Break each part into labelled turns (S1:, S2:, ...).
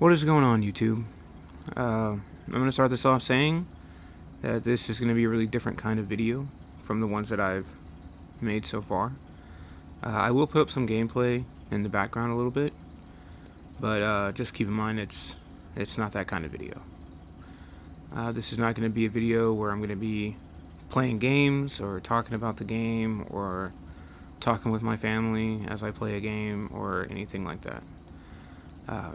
S1: What is going on, YouTube? I'm going to start this off saying that this is going to be a really different kind of video from the ones that I've made so far. I will put up some gameplay in the background a little bit, but just keep in mind it's not that kind of video. This is not going to be a video where I'm going to be playing games or talking about the game or talking with my family as I play a game or anything like that.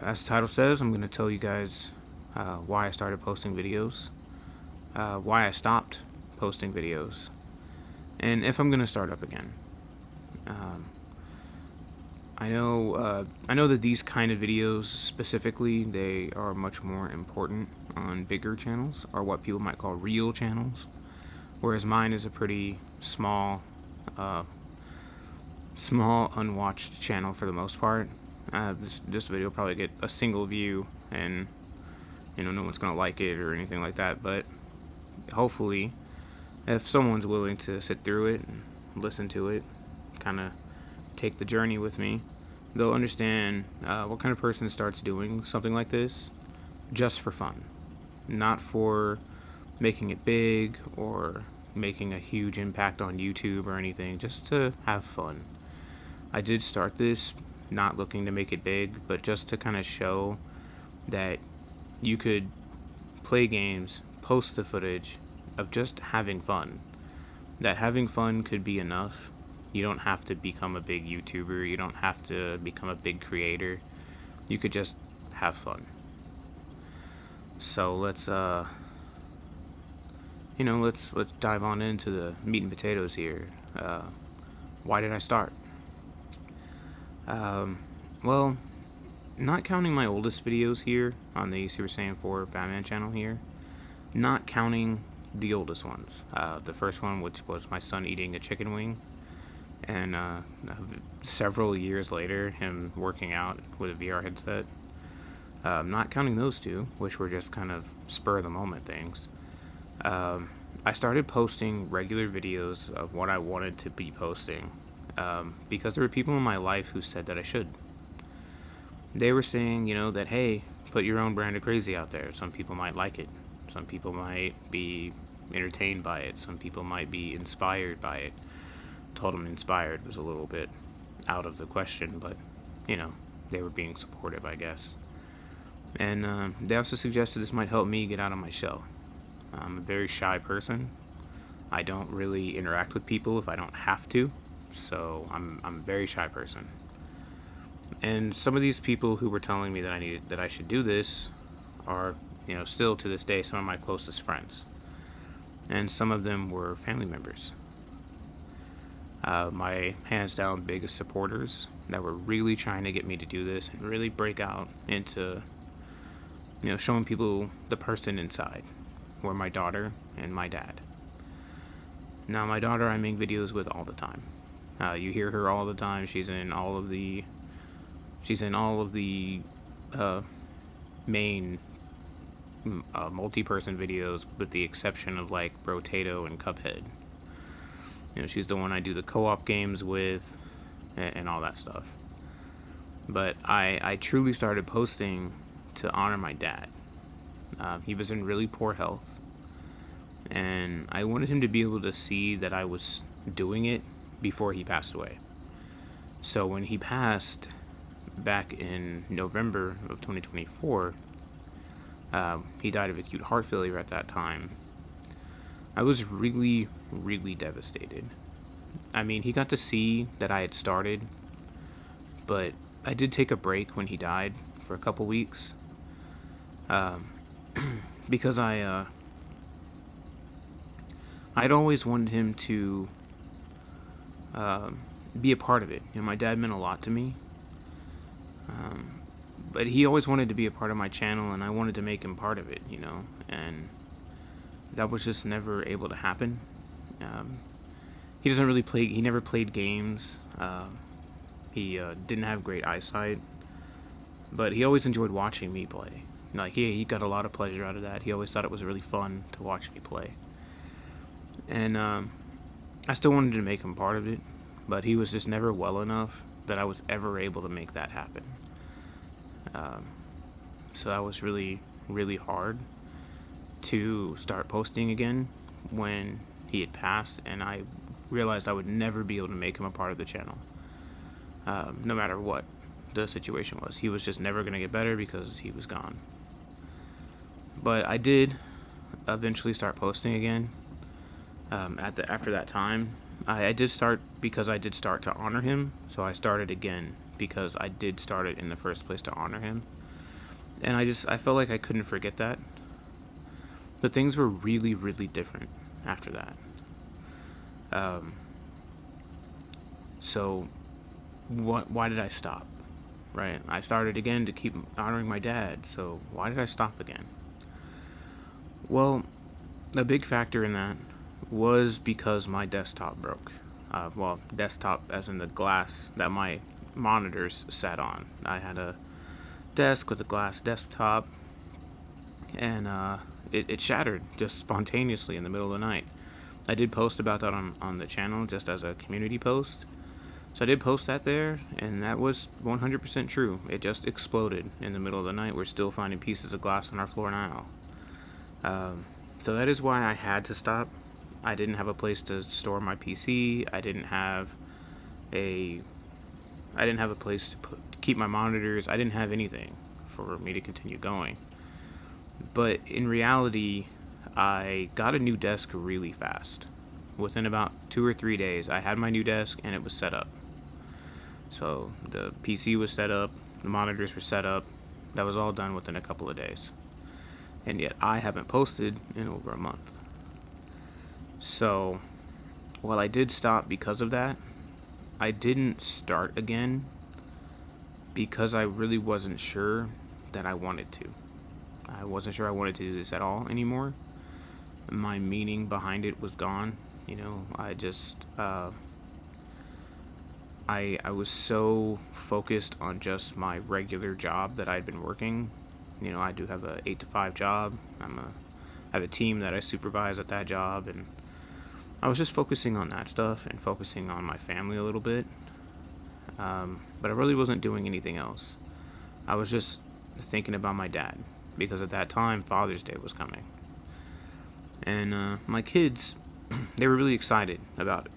S1: As the title says, I'm going to tell you guys why I started posting videos, why I stopped posting videos, and if I'm going to start up again. I know that these kind of videos specifically, they are much more important on bigger channels, or what people might call real channels, whereas mine is a pretty small unwatched channel for the most part. This video will probably get a single view, and no one's gonna like it or anything like that. But hopefully, if someone's willing to sit through it and listen to it, kind of take the journey with me, they'll understand what kind of person starts doing something like this just for fun, not for making it big or making a huge impact on YouTube or anything, just to have fun. I did start this not looking to make it big, but just to kind of show that you could play games, post the footage of just having fun. That having fun could be enough. You don't have to become a big YouTuber, you don't have to become a big creator. You could just have fun. So let's dive on into the meat and potatoes here. Why did I start? Well, not counting my oldest videos here on the Super Saiyan 4 Batman channel here, not counting the oldest ones. The first one, which was my son eating a chicken wing, and several years later, him working out with a VR headset. Not counting those two, which were just kind of spur of the moment things. I started posting regular videos of what I wanted to be posting. Because there were people in my life who said that I should. They were saying, that, hey, put your own brand of crazy out there. Some people might like it. Some people might be entertained by it. Some people might be inspired by it. Told them inspired was a little bit out of the question, but, they were being supportive, I guess. And they also suggested this might help me get out of my shell. I'm a very shy person. I don't really interact with people if I don't have to. So I'm a very shy person, and some of these people who were telling me that I should do this are, still to this day some of my closest friends, and some of them were family members. My hands down biggest supporters that were really trying to get me to do this and really break out into, showing people the person inside, were my daughter and my dad. Now, my daughter I make videos with all the time. You hear her all the time. She's in all of the main multi-person videos, with the exception of like Brotato and Cuphead. She's the one I do the co-op games with, and all that stuff. But I truly started posting to honor my dad. He was in really poor health, and I wanted him to be able to see that I was doing it before he passed away. So when he passed back in November of 2024, he died of acute heart failure at that time. I was really, really devastated. I mean, he got to see that I had started, but I did take a break when he died for a couple weeks, because I'd always wanted him to be a part of it. My dad meant a lot to me, but he always wanted to be a part of my channel, and I wanted to make him part of it, and that was just never able to happen. He doesn't really play. He never played games. He didn't have great eyesight, but he always enjoyed watching me play. Like he got a lot of pleasure out of that. He always thought it was really fun to watch me play, and I still wanted to make him part of it, but he was just never well enough that I was ever able to make that happen. So that was really, really hard to start posting again when he had passed, and I realized I would never be able to make him a part of the channel, no matter what the situation was. He was just never going to get better because he was gone. But I did eventually start posting again. After that time, I did start because I did start to honor him. So I started again because I did start it in the first place to honor him, and I felt like I couldn't forget that. But things were really, really different after that. Um, so why did I stop? Right? I started again to keep honoring my dad. So why did I stop again? Well, a big factor in that was because my desktop broke. Desktop as in the glass that my monitors sat on. I had a desk with a glass desktop, and it shattered just spontaneously in the middle of the night. I did post about that on the channel just as a community post. So I did post that there, and that was 100% true. It just exploded in the middle of the night. We're still finding pieces of glass on our floor now. So that is why I had to stop. I didn't have a place to store my PC. A I didn't have a place to keep my monitors. I didn't have anything for me to continue going. But in reality, I got a new desk really fast. Within about 2 or 3 days, I had my new desk and it was set up. So the PC was set up, the monitors were set up. That was all done within a couple of days. And yet I haven't posted in over a month. So while I did stop because of that, I didn't start again because I really wasn't sure that I wanted to. I wasn't sure I wanted to do this at all anymore. My meaning behind it was gone. I just I was so focused on just my regular job that I'd been working. I do have a 8 to 5 job. I have a team that I supervise at that job, and I was just focusing on that stuff and focusing on my family a little bit. But I really wasn't doing anything else. I was just thinking about my dad because at that time Father's Day was coming, and my kids, they were really excited about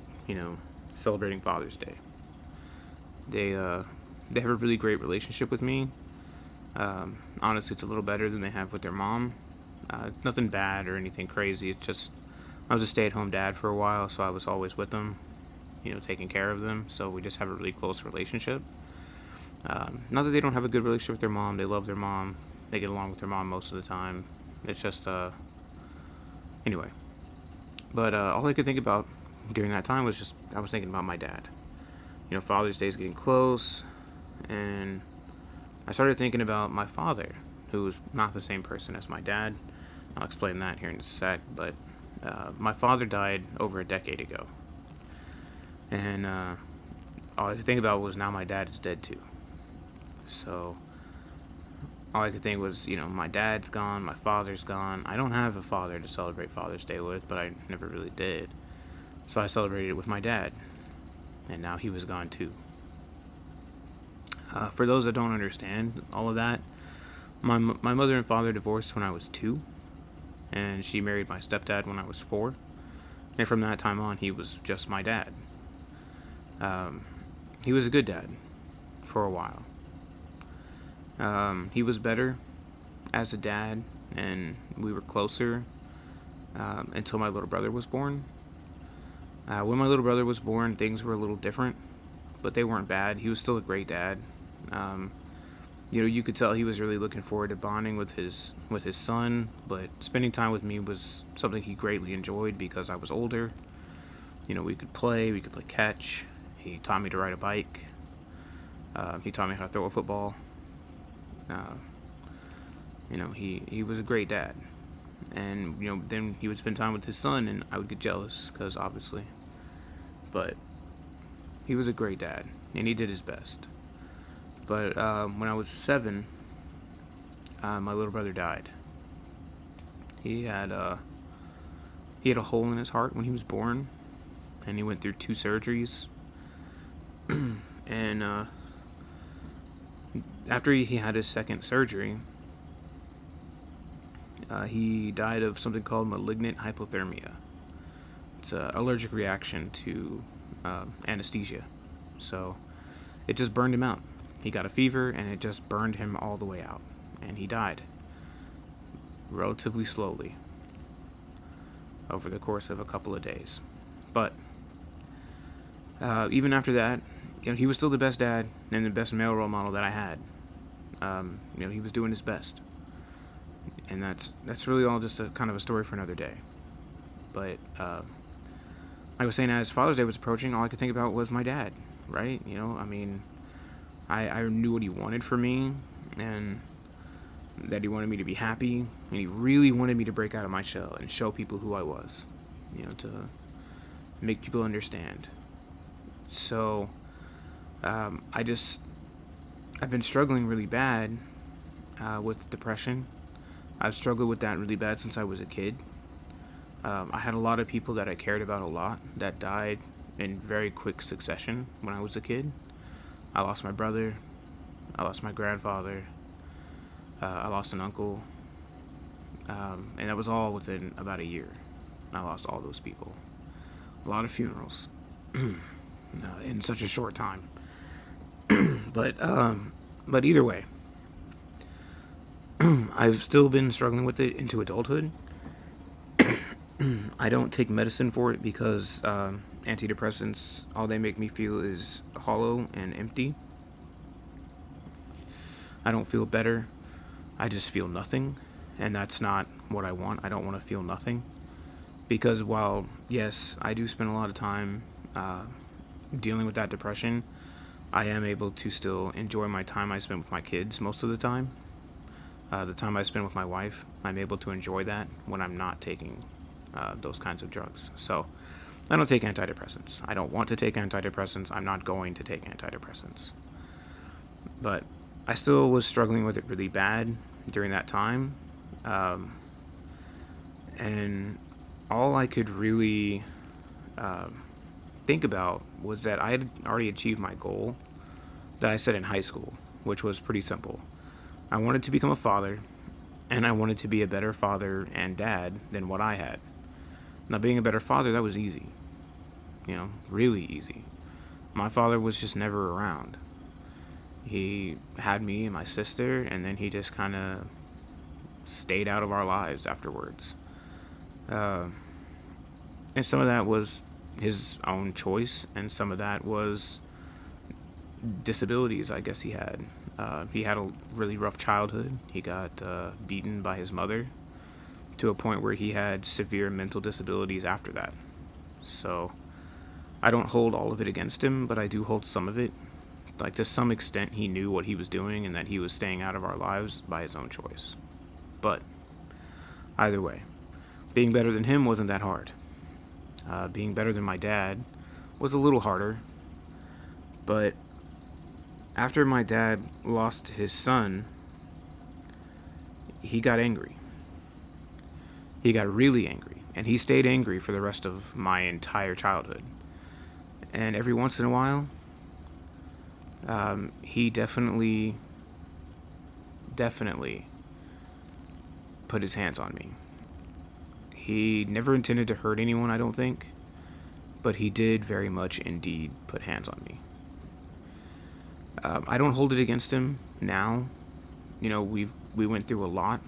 S1: celebrating Father's Day. They have a really great relationship with me. Honestly, it's a little better than they have with their mom. Nothing bad or anything crazy. It's just I was a stay-at-home dad for a while, so I was always with them, taking care of them. So we just have a really close relationship. Not that they don't have a good relationship with their mom. They love their mom. They get along with their mom most of the time. It's just anyway. But all I could think about during that time was just I was thinking about my dad. Father's Day is getting close, and I started thinking about my father, who was not the same person as my dad. I'll explain that here in a sec, but my father died over a decade ago, and all I could think about was now my dad is dead too. So all I could think was, my dad's gone, my father's gone. I don't have a father to celebrate Father's Day with, but I never really did. So I celebrated it with my dad, and now he was gone too. For those that don't understand all of that, my mother and father divorced when I was 2, and she married my stepdad when I was 4. And from that time on, he was just my dad. He was a good dad for a while. He was better as a dad, and we were closer until my little brother was born. When my little brother was born, things were a little different, but they weren't bad. He was still a great dad. You could tell he was really looking forward to bonding with his son, but spending time with me was something he greatly enjoyed because I was older. We could play catch. He taught me to ride a bike. He taught me how to throw a football. He was a great dad. And, then he would spend time with his son, and I would get jealous, because obviously. But he was a great dad, and he did his best. But when I was 7, my little brother died. He had a hole in his heart when he was born, and he went through 2 surgeries. And after he had his second surgery, He died of something called malignant hypothermia. It's an allergic reaction to anesthesia. So it just burned him out. He got a fever and it just burned him all the way out. And he died relatively slowly over the course of a couple of days. But even after that, he was still the best dad and the best male role model that I had. He was doing his best. And that's really all just a kind of a story for another day. But like I was saying, as Father's Day was approaching, all I could think about was my dad, right? I knew what he wanted for me, and that he wanted me to be happy, and he really wanted me to break out of my shell and show people who I was, to make people understand. So, I've been struggling really bad with depression. I've struggled with that really bad since I was a kid. I had a lot of people that I cared about a lot that died in very quick succession when I was a kid. I lost my brother. I lost my grandfather. I lost an uncle. And that was all within about a year. I lost all those people. A lot of funerals in such a short time. But either way, I've still been struggling with it into adulthood. I don't take medicine for it because antidepressants, all they make me feel is hollow and empty. I don't feel better. I just feel nothing. And that's not what I want. I don't want to feel nothing. Because while, yes, I do spend a lot of time dealing with that depression, I am able to still enjoy my time I spend with my kids most of the time. The time I spend with my wife, I'm able to enjoy that when I'm not taking those kinds of drugs. So I don't take antidepressants. I don't want to take antidepressants. I'm not going to take antidepressants. But I still was struggling with it really bad during that time. And all I could really think about was that I had already achieved my goal that I set in high school, which was pretty simple. I wanted to become a father, and I wanted to be a better father and dad than what I had. Now, being a better father, that was easy. Really easy. My father was just never around. He had me and my sister, and then he just kind of stayed out of our lives afterwards. And some of that was his own choice, and some of that was disabilities I guess he had. He had a really rough childhood. He got beaten by his mother to a point where he had severe mental disabilities after that. So I don't hold all of it against him, but I do hold some of it. Like, to some extent, he knew what he was doing and that he was staying out of our lives by his own choice. But either way, being better than him wasn't that hard. Being better than my dad was a little harder. But after my dad lost his son, he got angry. He got really angry. And he stayed angry for the rest of my entire childhood. And every once in a while, he definitely put his hands on me. He never intended to hurt anyone, I don't think, but he did very much indeed put hands on me. I don't hold it against him now. We went through a lot,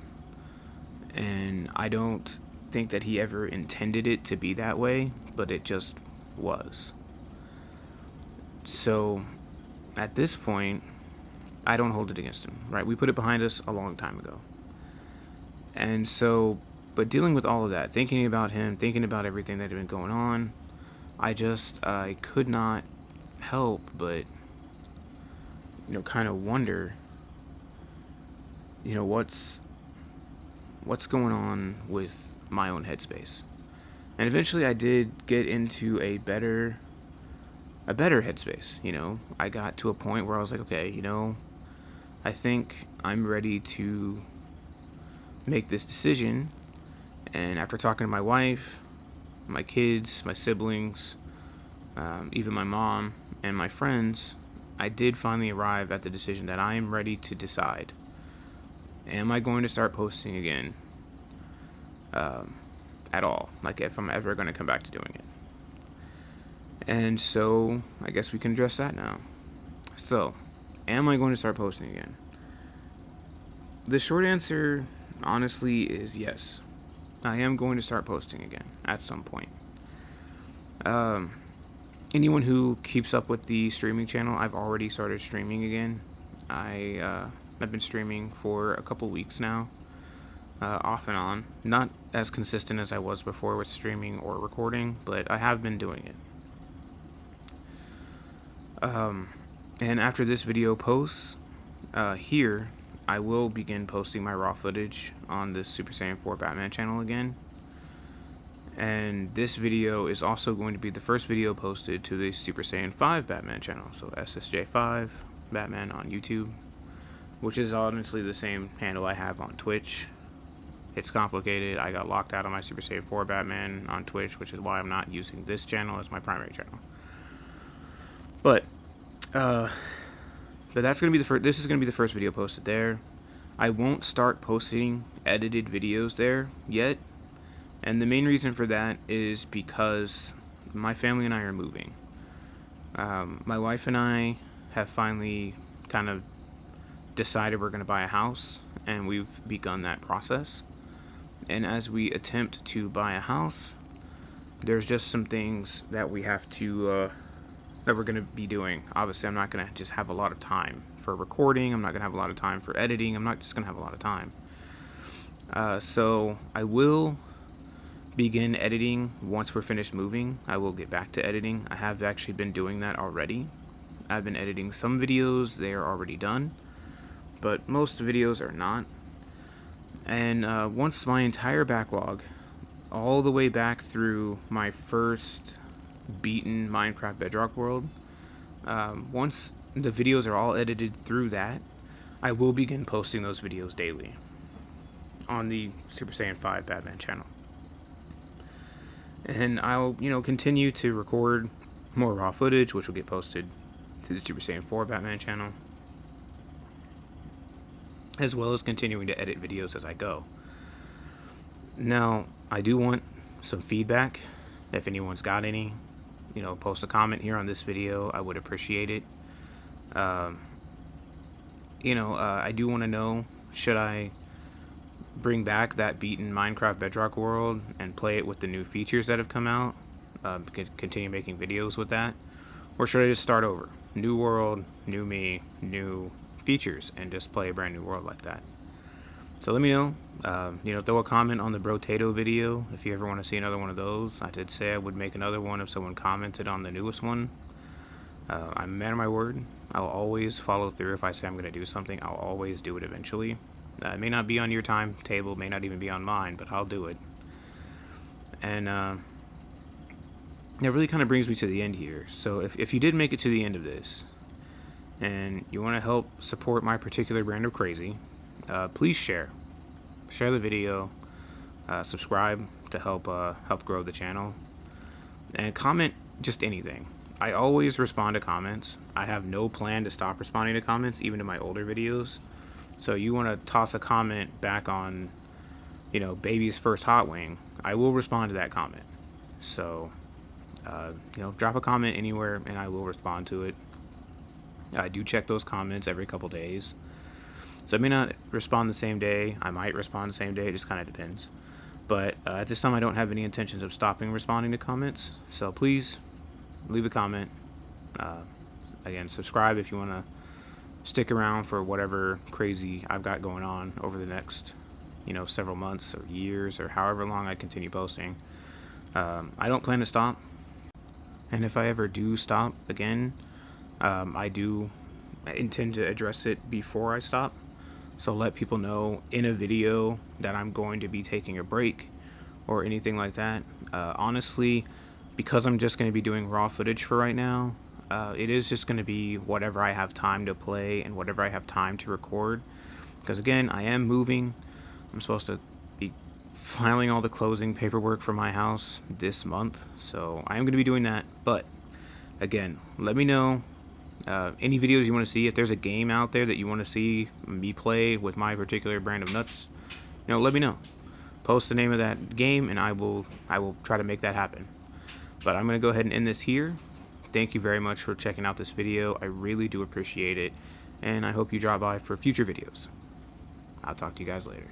S1: and I don't think that he ever intended it to be that way, but it just was. So at this point, I don't hold it against him, right? We put it behind us a long time ago. And so, but dealing with all of that, thinking about him, thinking about everything that had been going on, I could not help but, kind of wonder, what's going on with my own headspace. And eventually I did get into a better headspace. I got to a point where I was like, okay, I think I'm ready to make this decision. And after talking to my wife, my kids, my siblings, even my mom and my friends, I did finally arrive at the decision that I am ready to decide. Am I going to start posting again? at all, like if I'm ever going to come back to doing it. And so I guess we can address that now. So, am I going to start posting again? The short answer, honestly, is yes. I am going to start posting again at some point. Anyone who keeps up with the streaming channel, I've already started streaming again. I've been streaming for a couple weeks now, off and on. Not as consistent as I was before with streaming or recording, but I have been doing it. And after this video posts, here, I will begin posting my raw footage on this Super Saiyan 4 Batman channel again. And this video is also going to be the first video posted to the Super Saiyan 5 Batman channel, so SSJ5 Batman on YouTube, which is honestly the same handle I have on Twitch. It's complicated. I got locked out of my Super Saiyan 4 Batman on Twitch, which is why I'm not using this channel as my primary channel. But that's gonna be the first. This is gonna be the first video posted there. I won't start posting edited videos there yet, and the main reason for that is because my family and I are moving. My wife and I have finally kind of decided we're gonna buy a house, and we've begun that process. And as we attempt to buy a house, there's just some things that we have to that we're going to be doing. Obviously, I'm not going to just have a lot of time for recording. I'm not going to have a lot of time for editing. I'm not just going to have a lot of time. So I will begin editing once we're finished moving. I will get back to editing. I have actually been doing that already. I've been editing some videos. They are already done, but most videos are not. And once my entire backlog, all the way back through my first beaten Minecraft Bedrock World, once the videos are all edited through that, I will begin posting those videos daily on the Super Saiyan 5 Batman channel. And I'll, continue to record more raw footage, which will get posted to the Super Saiyan 4 Batman channel, as well as continuing to edit videos as I go. Now, I do want some feedback. If anyone's got any, post a comment here on this video. I would appreciate it. I do want to know, should I bring back that beaten Minecraft Bedrock World and play it with the new features that have come out? Continue making videos with that? Or should I just start over? New world, new me, new features, and just play a brand new world like that? So let me know. Throw a comment on the Brotato video if you ever want to see another one of those. I did say I would make another one if someone commented on the newest one. I'm a man of my word. I'll always follow through. If I say I'm going to do something, I'll always do it eventually. It may not be on your timetable, may not even be on mine, but I'll do it. And it really kind of brings me to the end here. So if you did make it to the end of this, and you want to help support my particular brand of crazy, please share the video, subscribe to help grow the channel, and comment just anything. I always respond to comments. I have no plan to stop responding to comments, even to my older videos. So you want to toss a comment back on, baby's first hot wing, I will respond to that comment. So drop a comment anywhere and I will respond to it. I do check those comments every couple days. So I may not respond the same day. I might respond the same day. It just kind of depends. But at this time, I don't have any intentions of stopping responding to comments. So please leave a comment. Again, subscribe if you want to stick around for whatever crazy I've got going on over the next, several months or years or however long I continue posting. I don't plan to stop. And if I ever do stop again, I do intend to address it before I stop. So let people know in a video that I'm going to be taking a break or anything like that. Honestly, because I'm just going to be doing raw footage for right now, it is just going to be whatever I have time to play and whatever I have time to record. Because again, I am moving. I'm supposed to be filing all the closing paperwork for my house this month. So I am going to be doing that. But again, let me know. Any videos you want to see. If there's a game out there that you want to see me play with my particular brand of nuts, let me know. post the name of that game, and I will try to make that happen. But I'm going to go ahead and end this here. Thank you very much for checking out this video. I really do appreciate it, and I hope you drop by for future videos. I'll talk to you guys later.